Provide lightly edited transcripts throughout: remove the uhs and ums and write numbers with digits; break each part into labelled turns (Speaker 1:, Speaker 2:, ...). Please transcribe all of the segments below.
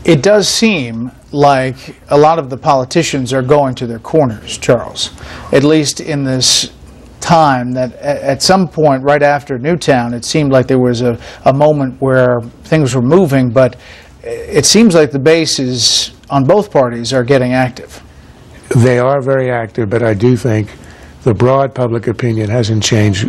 Speaker 1: It does seem like a lot of the politicians are going to their corners, Charles, at least in this time that at some point right after Newtown it seemed like there was a moment where things were moving, but it seems like the bases on both parties are getting active.
Speaker 2: They are very active, but I do think the broad public opinion hasn't changed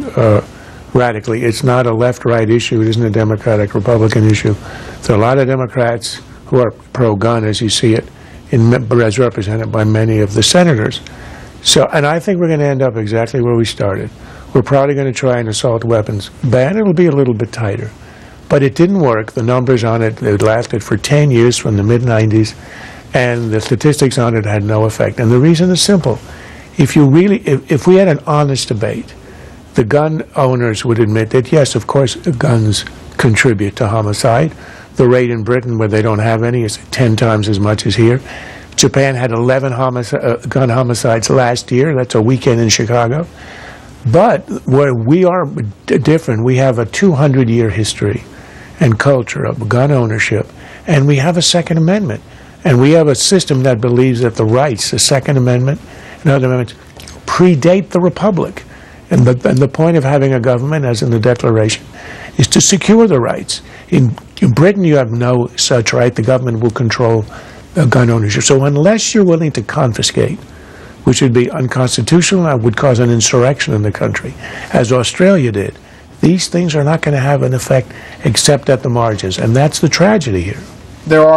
Speaker 2: radically. It's not a left-right issue. It isn't a Democratic-Republican issue. There are a lot of Democrats who are pro-gun, as you see it, as represented by many of the senators. So, and I think we're going to end up exactly where we started. We're probably going to try an assault weapons ban. It'll be a little bit tighter. But it didn't work. The numbers on it lasted for 10 years from the mid-90s, and the statistics on it had no effect. And the reason is simple. If we had an honest debate, the gun owners would admit that, yes, of course, guns contribute to homicide. The rate in Britain, where they don't have any, is 10 times as much as here. Japan had 11 gun homicides last year. That's a weekend in Chicago. But where we are different, we have a 200-year history and culture of gun ownership, and we have a Second Amendment. And we have a system that believes that the rights, the Second Amendment and other amendments, predate the Republic. And the point of having a government, as in the Declaration, is to secure the rights. In Britain, you have no such right. The government will control gun ownership. So unless you're willing to confiscate, which would be unconstitutional and would cause an insurrection in the country, as Australia did, these things are not going to have an effect except at the margins. And that's the tragedy here.
Speaker 1: There are